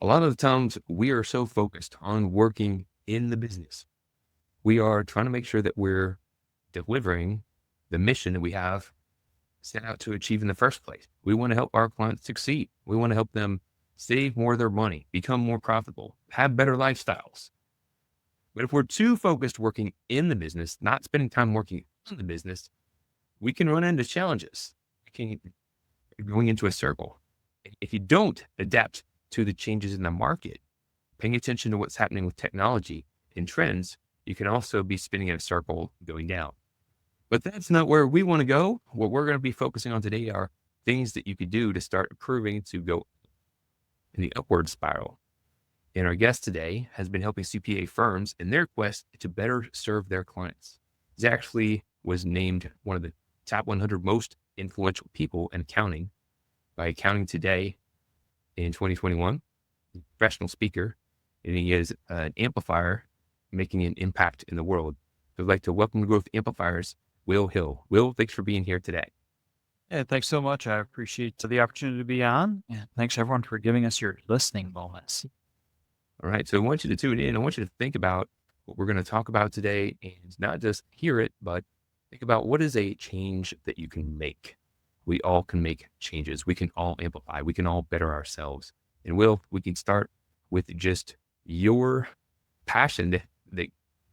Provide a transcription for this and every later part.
lot of the times we are so focused on working in the business. We are trying to make sure that we're delivering the mission that we have set out to achieve in the first place. We want to help our clients succeed. We want to help them save more of their money, become more profitable, have better lifestyles. But if we're too focused working in the business, not spending time working in the business, we can run into challenges. We can going into a circle. If you don't adapt to the changes in the market, paying attention to what's happening with technology and trends, you can also be spinning in a circle going down. But that's not where we want to go. What we're going to be focusing on today are things that you could do to start improving to go in the upward spiral. And our guest today has been helping CPA firms in their quest to better serve their clients. He actually was named one of the top 100 most influential people in accounting by Accounting Today in 2021. He's a professional speaker, and he is an amplifier making an impact in the world. So I'd like to welcome to Growth Amplifiers, Will Hill. Will, thanks for being here today. Yeah, thanks so much. I appreciate the opportunity to be on. And thanks everyone for giving us your listening moments. All right. So I want you to tune in. I want you to think about what we're going to talk about today and not just hear it, but think about what is a change that you can make. We all can make changes. We can all amplify. We can all better ourselves. And Will, we can start with just your passion that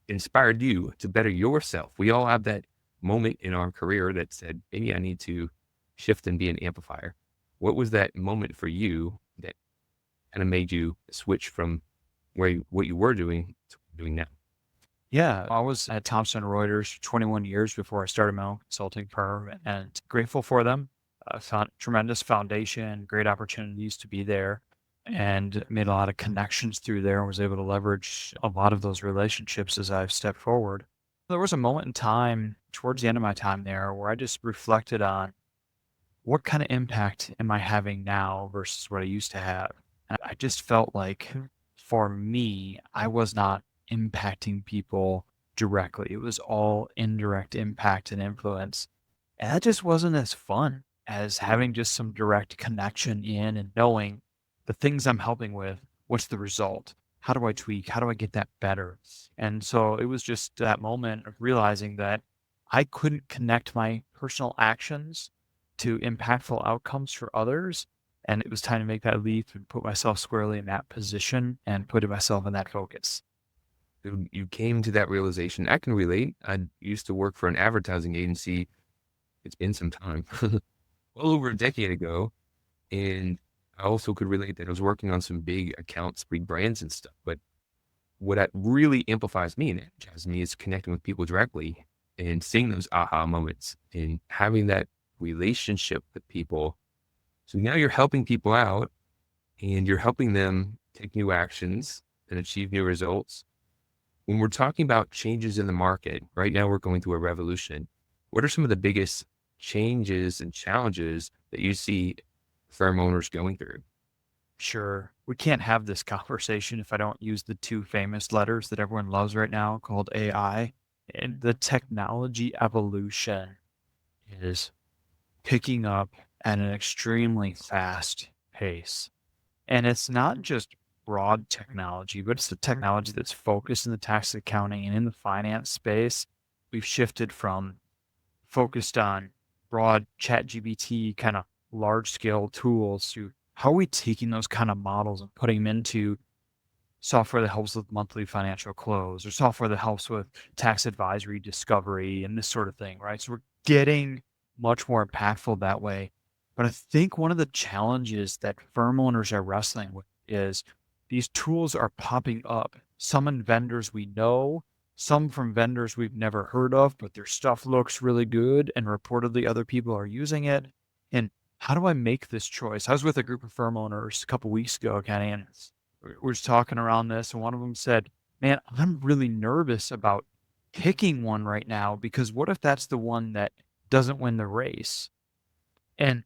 inspired you to better yourself. We all have that moment in our career that said, maybe I need to shift and be an amplifier. What was that moment for you that kind of made you switch from what you were doing to what you're doing now? Yeah, I was at Thomson Reuters 21 years before I started my own consulting firm and grateful for them. I found tremendous foundation, great opportunities to be there and made a lot of connections through there and was able to leverage a lot of those relationships as I've stepped forward. There was a moment in time towards the end of my time there where I just reflected on what kind of impact am I having now versus what I used to have? And I just felt like for me, I was not impacting people directly. It was all indirect impact and influence. And that just wasn't as fun as having just some direct connection in and knowing the things I'm helping with, what's the result? How do I tweak? How do I get that better? And so it was just that moment of realizing that I couldn't connect my personal actions to impactful outcomes for others. And it was time to make that leap and put myself squarely in that position and putting myself in that focus. So you came to that realization. I can relate. I used to work for an advertising agency. It's been some time, well over a decade ago. And I also could relate that I was working on some big accounts, big brands and stuff. But what really amplifies me and energizes me is connecting with people directly and seeing those aha moments and having that relationship with people. So now you're helping people out and you're helping them take new actions and achieve new results. When we're talking about changes in the market, right now we're going through a revolution. What are some of the biggest changes and challenges that you see firm owners going through? Sure. We can't have this conversation if I don't use the two famous letters that everyone loves right now called AI. And the technology evolution is picking up at an extremely fast pace. And it's not just broad technology, but it's the technology that's focused in the tax accounting and in the finance space. We've shifted from focused on broad chat GBT kind of large scale tools to how are we taking those kind of models and putting them into software that helps with monthly financial close or software that helps with tax advisory discovery and this sort of thing, right? So we're getting much more impactful that way. But I think one of the challenges that firm owners are wrestling with is these tools are popping up. Some in vendors we know, some from vendors we've never heard of, but their stuff looks really good and reportedly other people are using it. And how do I make this choice? I was with a group of firm owners a couple weeks ago, Kenny, and we're just talking around this, and one of them said, "Man, I'm really nervous about picking one right now because what if that's the one that doesn't win the race?" And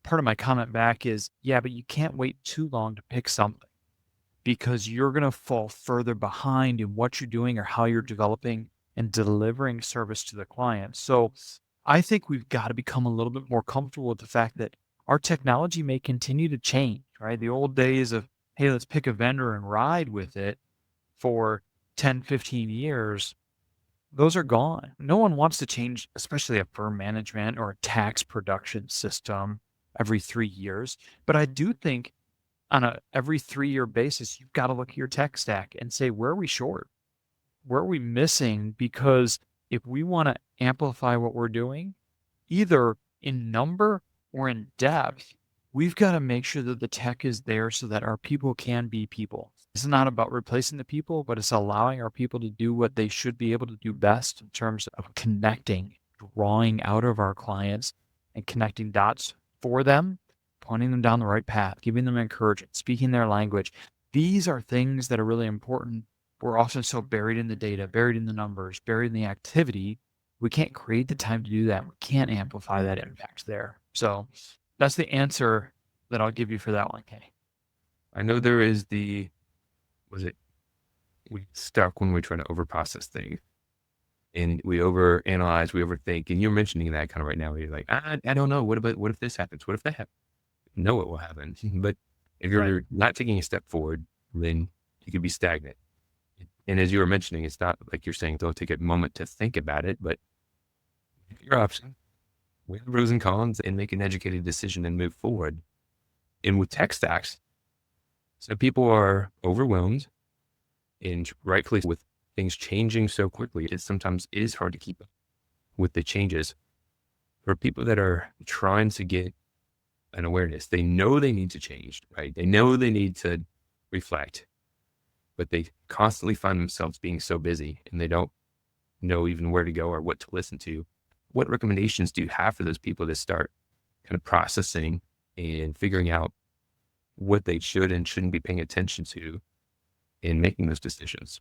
part of my comment back is, yeah, but you can't wait too long to pick something because you're going to fall further behind in what you're doing or how you're developing and delivering service to the client. So I think we've got to become a little bit more comfortable with the fact that our technology may continue to change, right? The old days of hey, let's pick a vendor and ride with it for 10, 15 years, those are gone. No one wants to change, especially a firm management or a tax production system every 3 years. But I do think on a every 3-year basis, you've got to look at your tech stack and say, where are we short? Where are we missing? Because if we want to amplify what we're doing, either in number or in depth, we've got to make sure that the tech is there so that our people can be people. It's not about replacing the people, but it's allowing our people to do what they should be able to do best in terms of connecting, drawing out of our clients and connecting dots for them, pointing them down the right path, giving them encouragement, speaking their language. These are things that are really important. We're often so buried in the data, buried in the numbers, buried in the activity. We can't create the time to do that. We can't amplify that impact there. So that's the answer that I'll give you for that one, Kenny. I know there is was it, we get stuck when we try to overprocess things and we overanalyze, we overthink. And you're mentioning that kind of right now. Where you're like, I don't know. What if this happens? What if that happens? Know it will happen. But if Right. you're not taking a step forward, then you could be stagnant. And as you were mentioning, it's not like you're saying don't take a moment to think about it, but your option, weigh the pros and cons and make an educated decision and move forward. And with tech stacks, so people are overwhelmed and rightfully with things changing so quickly, it sometimes is hard to keep up with the changes. For people that are trying to get an awareness, they know they need to change, right? They know they need to reflect, but they constantly find themselves being so busy and they don't know even where to go or what to listen to. What recommendations do you have for those people to start kind of processing and figuring out what they should and shouldn't be paying attention to in making those decisions?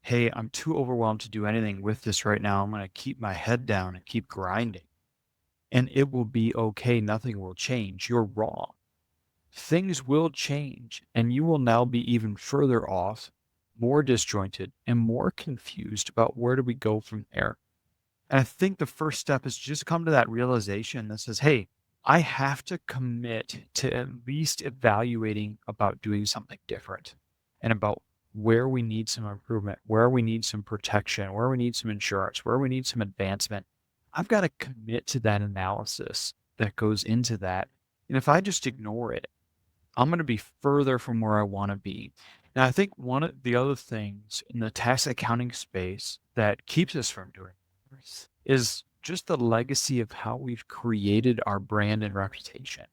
Hey, I'm too overwhelmed to do anything with this right now. I'm going to keep my head down and keep grinding. And it will be okay. Nothing will change. You're wrong. Things will change, and you will now be even further off, more disjointed, and more confused about where do we go from there. And I think the first step is just come to that realization that says, hey, I have to commit to at least evaluating about doing something different and about where we need some improvement, where we need some protection, where we need some insurance, where we need some advancement. I've got to commit to that analysis that goes into that. And if I just ignore it, I'm going to be further from where I want to be. Now, I think one of the other things in the tax accounting space that keeps us from doing this is just the legacy of how we've created our brand and reputation.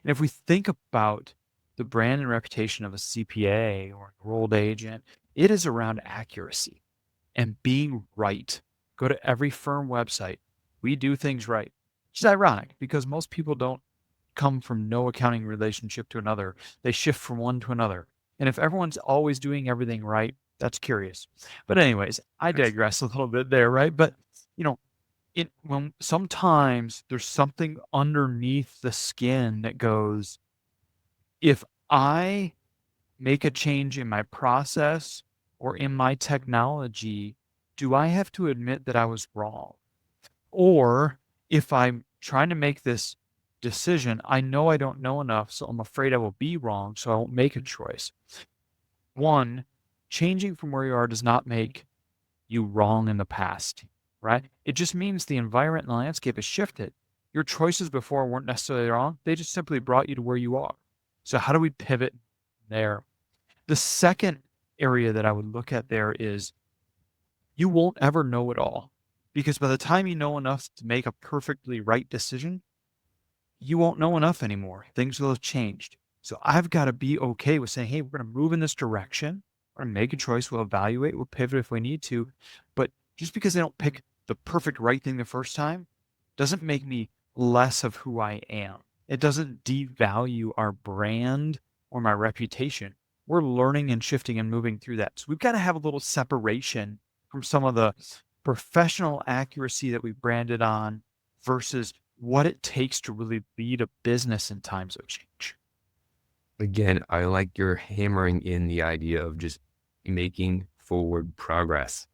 And if we think about the brand and reputation of a CPA or an enrolled agent, it is around accuracy and being right. Go to every firm website. We do things right. Which is ironic because most people don't come from no accounting relationship to another. They shift from one to another. And if everyone's always doing everything right, that's curious. But anyways, I digress a little bit there, right? But you know, when sometimes there's something underneath the skin that goes, if I make a change in my process or in my technology, do I have to admit that I was wrong? Or if I'm trying to make this decision, I know I don't know enough, so I'm afraid I will be wrong, so I won't make a choice. One, changing from where you are does not make you wrong in the past, right? It just means the environment and the landscape has shifted. Your choices before weren't necessarily wrong. They just simply brought you to where you are. So how do we pivot there? The second area that I would look at there is you won't ever know it all because by the time you know enough to make a perfectly right decision, you won't know enough anymore. Things will have changed. So I've got to be okay with saying, hey, we're going to move in this direction. We're going to make a choice. We'll evaluate. We'll pivot if we need to. But just because I don't pick the perfect right thing the first time doesn't make me less of who I am. It doesn't devalue our brand or my reputation. We're learning and shifting and moving through that. So we've got to have a little separation from some of the professional accuracy that we branded on versus what it takes to really lead a business in times of change. Again, I like your hammering in the idea of just making forward progress.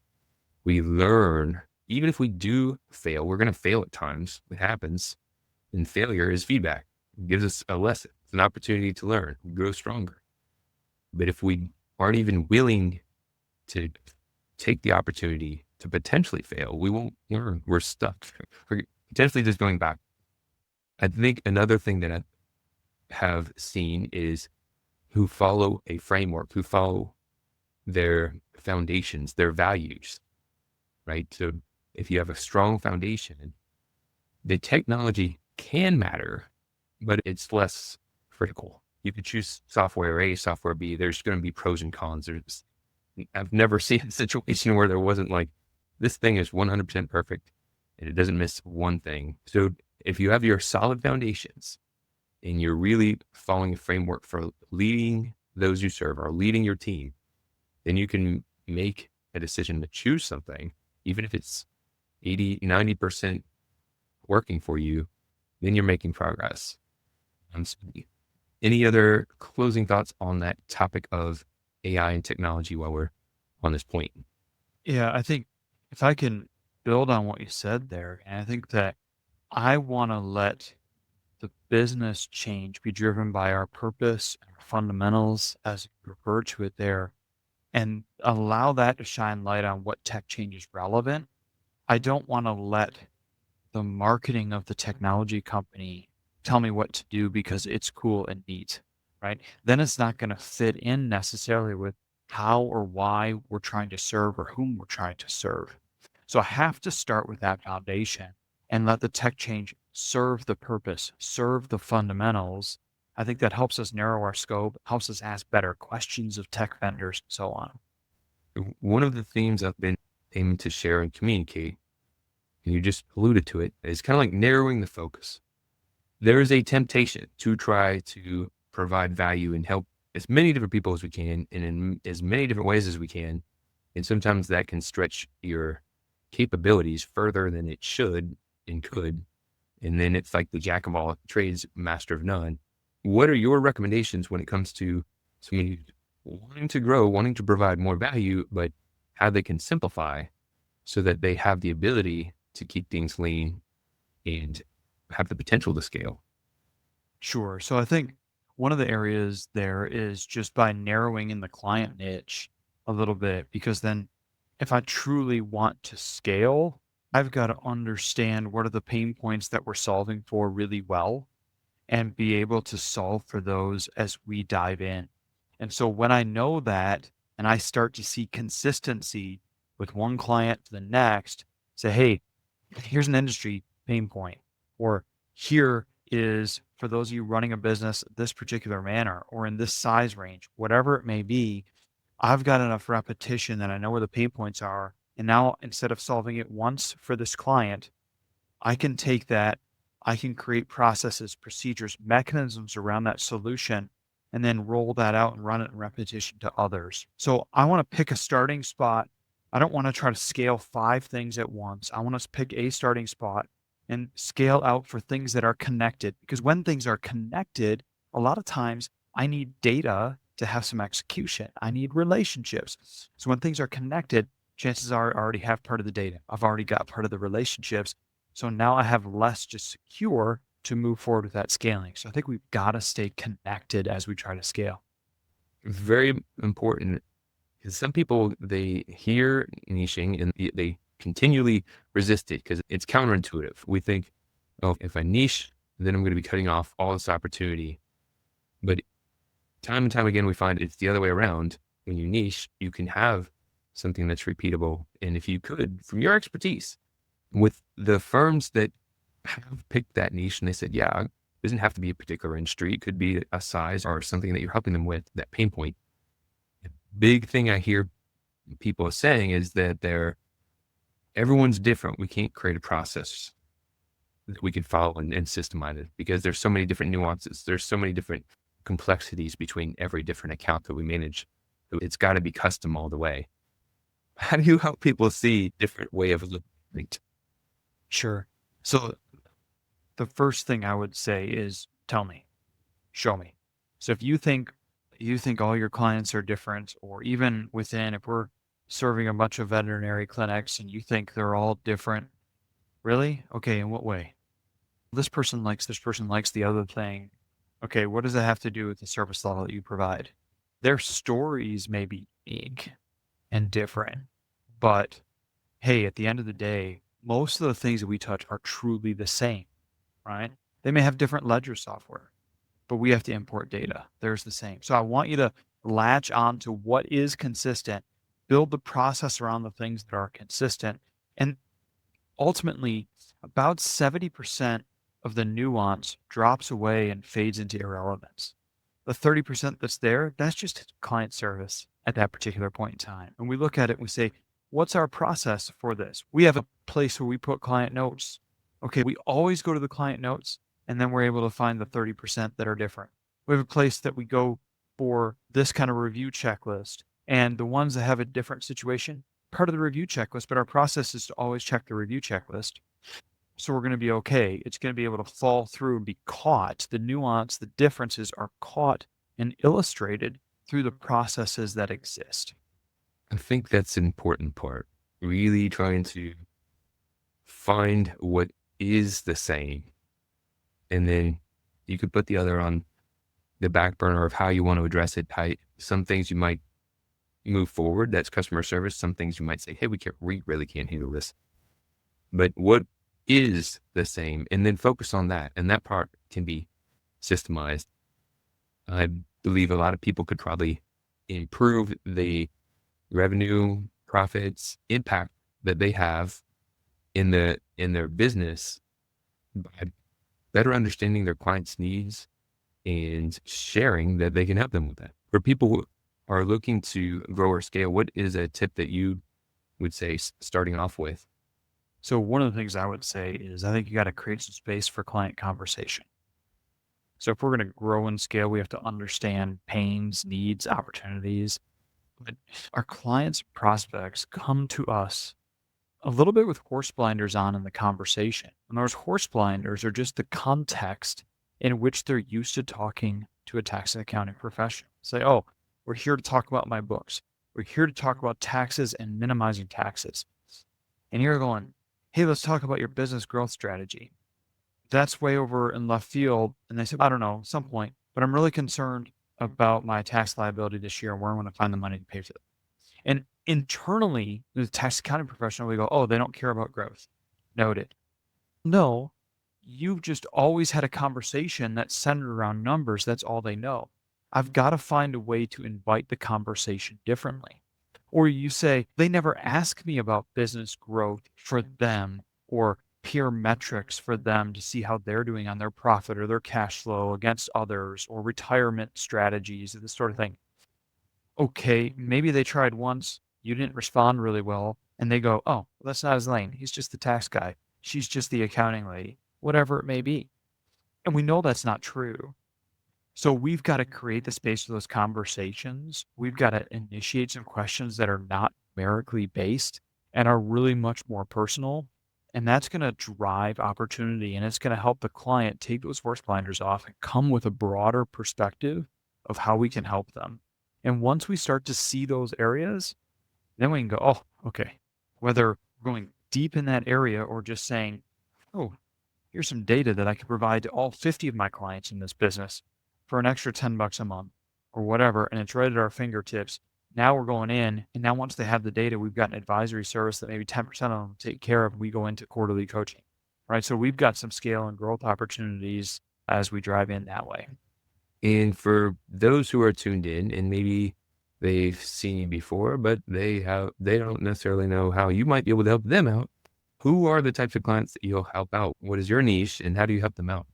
We learn, even if we do fail, we're going to fail at times. It happens. And failure is feedback. It gives us a lesson. It's an opportunity to learn, grow stronger. But if we aren't even willing to take the opportunity to potentially fail, we won't learn. We're stuck. We're potentially just going back. I think another thing that I have seen is who follow a framework, who follow their foundations, their values, right? So if you have a strong foundation, the technology can matter, but it's less critical. You could choose software A, software B. There's going to be pros and cons. I've never seen a situation where there wasn't like, this thing is 100% perfect and it doesn't miss one thing. So if you have your solid foundations and you're really following a framework for leading those you serve or leading your team, then you can make a decision to choose something, even if it's 80, 90% working for you, then you're making progress. So any other closing thoughts on that topic of AI and technology while we're on this point? Yeah, I think if I can build on what you said there, and I think that I want to let the business change be driven by our purpose and our fundamentals, as you refer to it there, and allow that to shine light on what tech change is relevant. I don't want to let the marketing of the technology company tell me what to do because it's cool and neat, right? Then it's not going to fit in necessarily with how or why we're trying to serve or whom we're trying to serve. So I have to start with that foundation and let the tech change serve the purpose, serve the fundamentals. I think that helps us narrow our scope, helps us ask better questions of tech vendors, and so on. One of the themes I've been aiming to share and communicate, and you just alluded to it, is kind of like narrowing the focus. There is a temptation to try to provide value and help as many different people as we can and in as many different ways as we can. And sometimes that can stretch your capabilities further than it should and could. And then it's like the jack of all trades, master of none. What are your recommendations when it comes to somebody wanting to grow, wanting to provide more value, but how they can simplify so that they have the ability to keep things lean and have the potential to scale? Sure. So I think one of the areas there is just by narrowing in the client niche a little bit, because then if I truly want to scale, I've got to understand what are the pain points that we're solving for really well and be able to solve for those as we dive in. And so when I know that and I start to see consistency with one client to the next, say, hey, here's an industry pain point, or here is for those of you running a business this particular manner or in this size range, whatever it may be, I've got enough repetition that I know where the pain points are. And now instead of solving it once for this client, I can take that, I can create processes, procedures, mechanisms around that solution, and then roll that out and run it in repetition to others. So I want to pick a starting spot. I don't want to try to scale 5 things at once. I want to pick a starting spot and scale out for things that are connected. Because when things are connected, a lot of times I need data to have some execution. I need relationships. So when things are connected, chances are I already have part of the data. I've already got part of the relationships. So now I have less to secure to move forward with that scaling. So I think we've got to stay connected as we try to scale. Very important, because some people, they hear niching and they continually resist it because it's counterintuitive. We think, oh, if I niche, then I'm going to be cutting off all this opportunity. But time and time again, we find it's the other way around. When you niche, you can have something that's repeatable. And if you could, from your expertise, with the firms that have picked that niche and they said, yeah, it doesn't have to be a particular industry. It could be a size or something that you're helping them with, that pain point. The big thing I hear people saying is that everyone's different. We can't create a process that we can follow and systemize it because there's so many different nuances. There's so many different complexities between every different account that we manage. So it's got to be custom all the way. How do you help people see different way of looking at things? Sure. So the first thing I would say is tell me, show me. So if you think all your clients are different, or even within, if we're serving a bunch of veterinary clinics and you think they're all different, really? Okay, in what way? This person likes the other thing. Okay, what does that have to do with the service level that you provide? Their stories may be unique and different, but hey, at the end of the day, most of the things that we touch are truly the same, right? They may have different ledger software, but we have to import data. There's the same. So I want you to latch on to what is consistent, build the process around the things that are consistent. And ultimately, about 70% of the nuance drops away and fades into irrelevance. The 30% that's there, that's just client service at that particular point in time. And we look at it and we say, what's our process for this? We have a place where we put client notes. Okay, we always go to the client notes, and then we're able to find the 30% that are different. We have a place that we go for this kind of review checklist, and the ones that have a different situation, part of the review checklist, but our process is to always check the review checklist. So we're going to be okay. It's going to be able to fall through and be caught. The nuance, the differences are caught and illustrated through the processes that exist. I think that's an important part. Really trying to find what is the same. And then you could put the other on the back burner of how you want to address it. Some things you might move forward. That's customer service. Some things you might say, hey, we really can't handle this. But what is the same? And then focus on that. And that part can be systemized. I believe a lot of people could probably improve the revenue, profits, impact that they have in their business by better understanding their clients' needs and sharing that they can help them with that. For people who are looking to grow or scale, what is a tip that you would say starting off with? So one of the things I would say is I think you got to create some space for client conversation. So if we're going to grow and scale, we have to understand pains, needs, opportunities. But our clients, prospects come to us a little bit with horse blinders on in the conversation. And those horse blinders are just the context in which they're used to talking to a tax and accounting professional. Say, oh, we're here to talk about my books. We're here to talk about taxes and minimizing taxes. And you're going, hey, let's talk about your business growth strategy. That's way over in left field. And they said, I don't know, at some point, but I'm really concerned about my tax liability this year and where I'm going to find the money to pay for it. And internally, the tax accounting professional, we go, oh, they don't care about growth. Noted. No, you've just always had a conversation that's centered around numbers. That's all they know. I've got to find a way to invite the conversation differently. Or you say, they never ask me about business growth for them or peer metrics for them to see how they're doing on their profit or their cash flow against others or retirement strategies, this sort of thing. Okay, maybe they tried once, you didn't respond really well, and they go, oh, that's not his lane. He's just the tax guy. She's just the accounting lady, whatever it may be. And we know that's not true. So we've got to create the space for those conversations. We've got to initiate some questions that are not numerically based and are really much more personal. And that's going to drive opportunity and it's going to help the client take those horse blinders off and come with a broader perspective of how we can help them. And once we start to see those areas, then we can go, oh, okay. Whether we're going deep in that area or just saying, oh, here's some data that I can provide to all 50 of my clients in this business for an extra $10 a month or whatever. And it's right at our fingertips. Now we're going in. And now once they have the data, we've got an advisory service that maybe 10% of them take care of. We go into quarterly coaching, right? So we've got some scale and growth opportunities as we drive in that way. And for those who are tuned in and maybe they've seen you before, but they don't necessarily know how you might be able to help them out. Who are the types of clients that you'll help out? What is your niche and how do you help them out?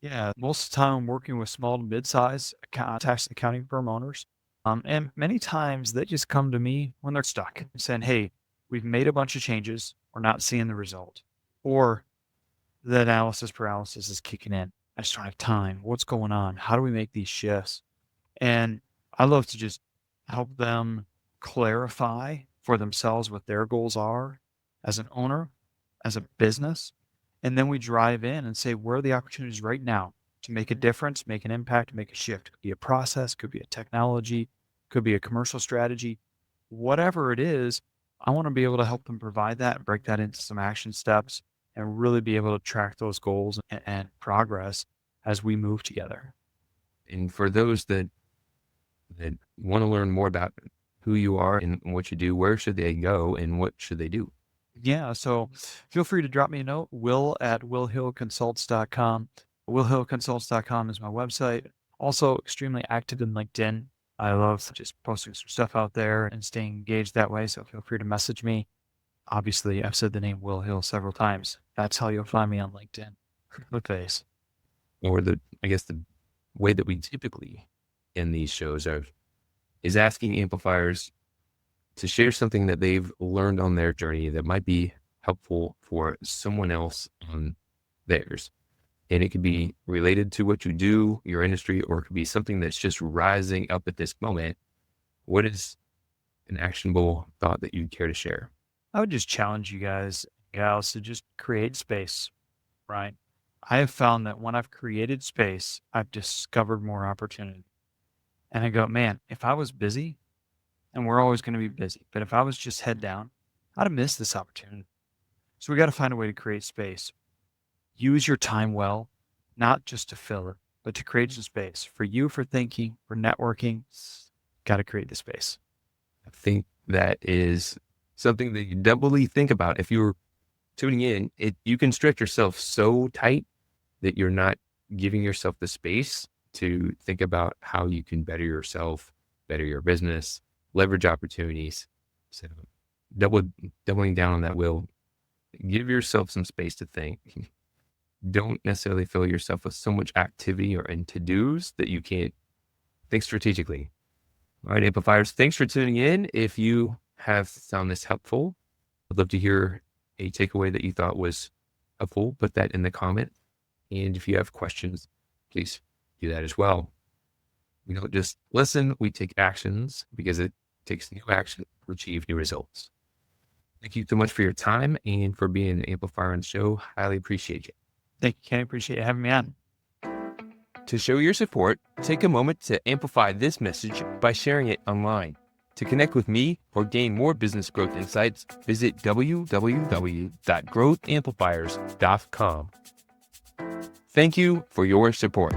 Yeah, most of the time I'm working with small to mid-size tax and accounting firm owners. And many times they just come to me when they're stuck and saying, hey, we've made a bunch of changes. We're not seeing the result. Or the analysis paralysis is kicking in. I just don't have time. What's going on? How do we make these shifts? And I love to just help them clarify for themselves what their goals are as an owner, as a business. And then we drive in and say, where are the opportunities right now to make a difference, make an impact, make a shift? Could be a process, could be a technology, could be a commercial strategy, whatever it is. I want to be able to help them provide that and break that into some action steps and really be able to track those goals and progress as we move together. And for those that that want to learn more about who you are and what you do, where should they go and what should they do? Yeah, so feel free to drop me a note, will@willhillconsults.com. Willhillconsults.com is my website. Also extremely active in LinkedIn. I love just posting some stuff out there and staying engaged that way, so feel free to message me. Obviously, I've said the name Will Hill several times. That's how you'll find me on LinkedIn. The face. Or I guess the way that we typically end these shows is asking amplifiers to share something that they've learned on their journey that might be helpful for someone else on theirs. And it could be related to what you do, your industry, or it could be something that's just rising up at this moment. What is an actionable thought that you'd care to share? I would just challenge you guys, gals, to just create space, right? I have found that when I've created space, I've discovered more opportunity. And I go, man, if I was busy, and we're always going to be busy, but if I was just head down, I'd have missed this opportunity. So we got to find a way to create space. Use your time well, not just to fill it, but to create some space for you, for thinking, for networking. Got to create the space. I think that is something that you doubly think about. If you're tuning in, you can stretch yourself so tight that you're not giving yourself the space to think about how you can better yourself, better your business, leverage opportunities. So doubling down on that will give yourself some space to think. Don't necessarily fill yourself with so much activity or in to-dos that you can't think strategically. All right, amplifiers, thanks for tuning in. If you have found this helpful, I'd love to hear a takeaway that you thought was helpful. Put that in the comment. And if you have questions, please do that as well. We don't just listen, we take actions because it takes new action to achieve new results. Thank you so much for your time and for being an amplifier on the show. Highly appreciate you. Thank you, Kenny. Appreciate you having me on. To show your support, take a moment to amplify this message by sharing it online. To connect with me or gain more business growth insights, visit www.growthamplifiers.com. Thank you for your support.